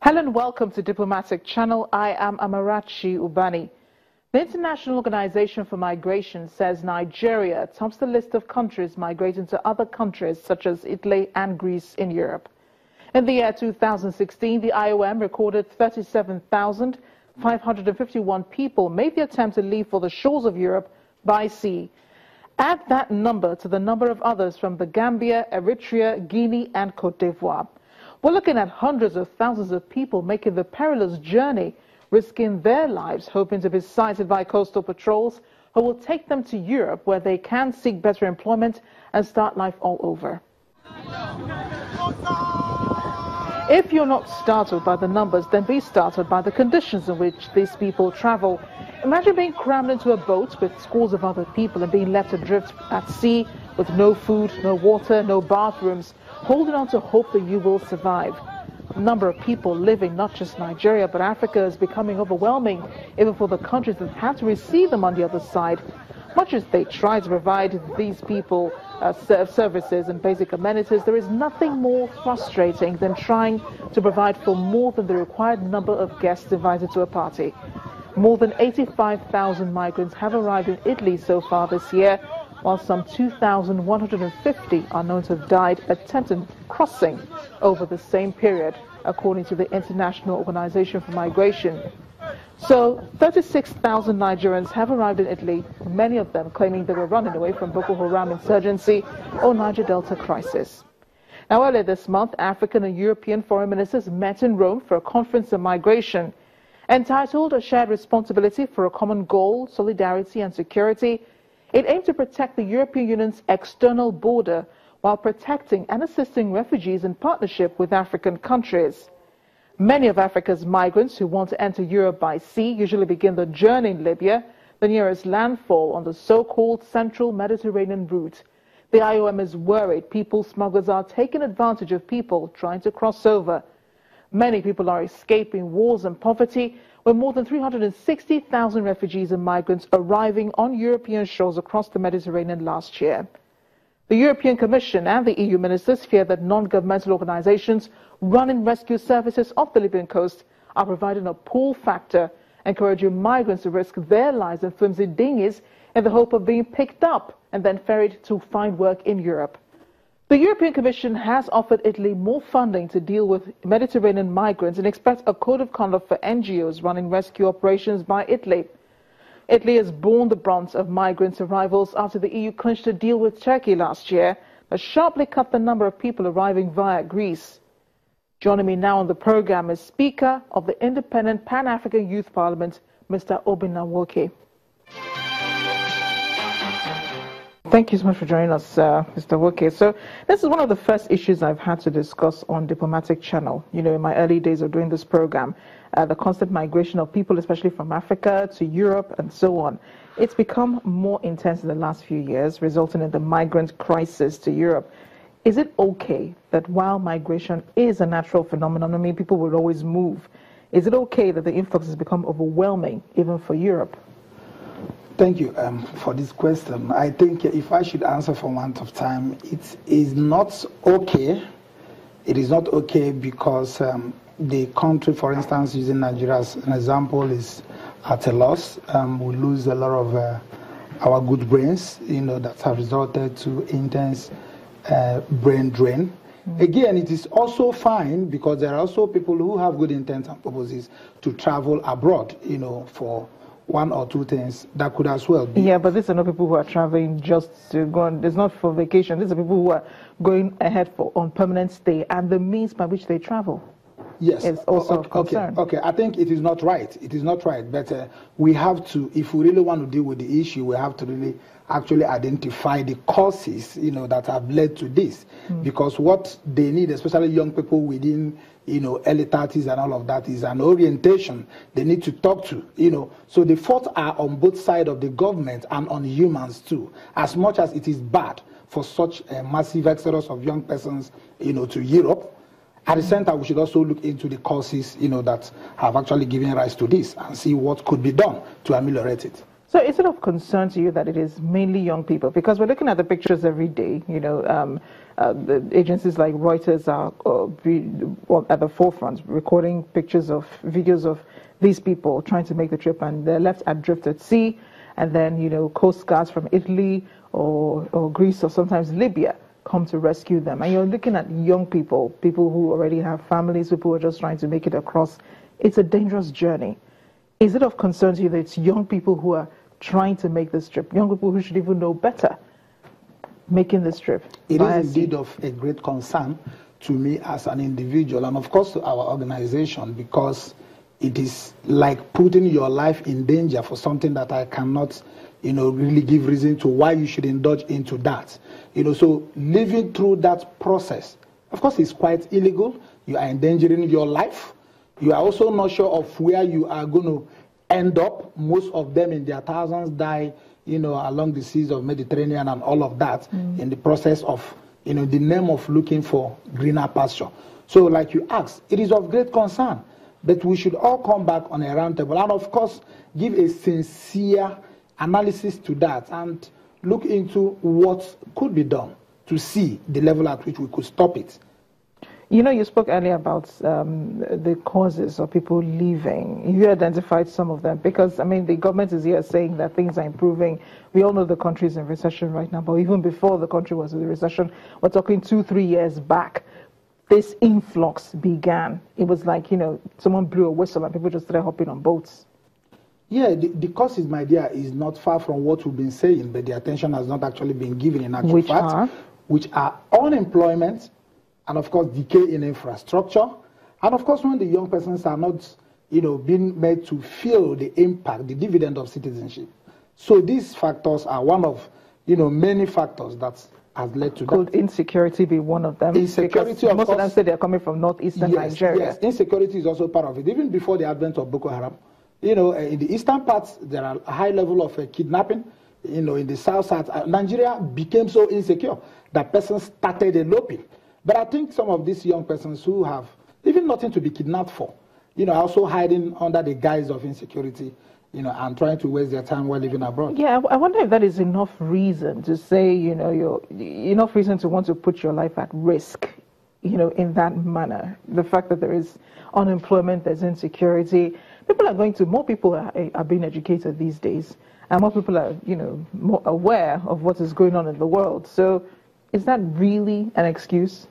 Hello and welcome to Diplomatic Channel. I am Amarachi Ubani. The International Organization for Migration says Nigeria tops the list of countries migrating to other countries such as Italy and Greece in Europe. In the year 2016, the IOM recorded 37,551 people made the attempt to leave for the shores of Europe by sea. Add that number to the number of others from the Gambia, Eritrea, Guinea and Cote d'Ivoire. We're looking at hundreds of thousands of people making the perilous journey, risking their lives, hoping to be sighted by coastal patrols who will take them to Europe where they can seek better employment and start life all over. If you're not startled by the numbers, then be startled by the conditions in which these people travel. Imagine being crammed into a boat with scores of other people and being left adrift at sea with no food, no water, no bathrooms, holding on to hope that you will survive. The number of people living not just Nigeria but Africa is becoming overwhelming, even for the countries that have to receive them on the other side. Much as they try to provide these people services and basic amenities, there is nothing more frustrating than trying to provide for more than the required number of guests invited to a party. More than 85,000 migrants have arrived in Italy so far this year, while some 2,150 are known to have died attempting crossing over the same period, according to the International Organization for Migration. So 36,000 Nigerians have arrived in Italy, many of them claiming they were running away from Boko Haram insurgency or Niger Delta crisis. Now, earlier this month, African and European foreign ministers met in Rome for a conference on migration entitled A Shared Responsibility for a Common Goal, Solidarity and Security. It aimed to protect the European Union's external border while protecting and assisting refugees in partnership with African countries. Many of Africa's migrants who want to enter Europe by sea usually begin the journey in Libya, the nearest landfall on the so-called Central Mediterranean route. The IOM is worried people smugglers are taking advantage of people trying to cross over. Many people are escaping wars and poverty, with more than 360,000 refugees and migrants arriving on European shores across the Mediterranean last year. The European Commission and the EU ministers fear that non-governmental organizations running rescue services off the Libyan coast are providing a pull factor, encouraging migrants to risk their lives in flimsy dinghies in the hope of being picked up and then ferried to find work in Europe. The European Commission has offered Italy more funding to deal with Mediterranean migrants and expects a code of conduct for NGOs running rescue operations by Italy. Italy has borne the brunt of migrants' arrivals after the EU clinched a deal with Turkey last year that sharply cut the number of people arriving via Greece. Joining me now on the program is Speaker of the Independent Pan-African Youth Parliament, Mr. Obinna Nwoke. Thank you so much for joining us, Mr. Nwoke. So this is one of the first issues I've had to discuss on Diplomatic Channel. You know, in my early days of doing this program, the constant migration of people, especially from Africa to Europe and so on. It's become more intense in the last few years, resulting in the migrant crisis to Europe. Is it okay that while migration is a natural phenomenon, I mean, people will always move, is it okay that the influx has become overwhelming, even for Europe? Thank you for this question. I think if I should answer for want of time, it is not okay. It is not okay because the country, for instance, using Nigeria as an example, is at a loss. We lose a lot of our good brains, you know, that have resulted to intense brain drain. Again, it is also fine because there are also people who have good intents and purposes to travel abroad, you know, for one or two things that could as well be. Yeah, but these are not people who are traveling just to go on. It's not for vacation. These are people who are going ahead on permanent stay, and the means by which they travel. Yes, is also of concern. Okay, I think it is not right. It is not right. But we have to, if we really want to deal with the issue, we have to really actually identify the causes, you know, that have led to this. Because what they need, especially young people within, you know, early 30s and all of that, is an orientation they need to talk to, you know. So the faults are on both sides of the government and on humans too. As much as it is bad for such a massive exodus of young persons, you know, to Europe, at the same time, we should also look into the causes, you know, that have actually given rise to this and see what could be done to ameliorate it. So is it of concern to you that it is mainly young people? Because we're looking at the pictures every day. The agencies like Reuters are at the forefront, recording pictures of videos of these people trying to make the trip, and they're left adrift at sea. And then, coast guards from Italy or Greece or sometimes Libya come to rescue them. And you're looking at young people, people who already have families, people who are just trying to make it across. It's a dangerous journey. Is it of concern to you that it's young people who are trying to make this trip, young people who should even know better, making this trip? It is indeed of a great concern to me as an individual, and of course to our organization, because it is like putting your life in danger for something that I cannot, really give reason to why you should indulge into that. So living through that process, of course, is quite illegal. You are endangering your life. You are also not sure of where you are going to end up. Most of them in their thousands die, along the seas of Mediterranean and all of that in the process of, the name of looking for greener pasture. So like you asked, it is of great concern, but we should all come back on a round table and of course give a sincere analysis to that and look into what could be done to see the level at which we could stop it. You spoke earlier about the causes of people leaving. You identified some of them because, the government is here saying that things are improving. We all know the country is in recession right now, but even before the country was in the recession, we're talking 2-3 years back, this influx began. It was like, someone blew a whistle and people just started hopping on boats. Yeah, the causes, my dear, is not far from what we've been saying, but the attention has not actually been given in actual fact. Which are unemployment, and of course decay in infrastructure, and of course when the young persons are not, being made to feel the impact, the dividend of citizenship. So these factors are one of, many factors that has led to that. Could insecurity be one of them? Insecurity, most of them say they're coming from northeastern Nigeria. Yes, insecurity is also part of it. Even before the advent of Boko Haram, in the eastern parts there are a high level of kidnapping. In the south Nigeria became so insecure that persons started eloping. But I think some of these young persons who have even nothing to be kidnapped for, are also hiding under the guise of insecurity, and trying to waste their time while living abroad. Yeah, I wonder if that is enough reason to say, enough reason to want to put your life at risk, in that manner. The fact that there is unemployment, there's insecurity. More people are being educated these days, and more people are, more aware of what is going on in the world. So is that really an excuse?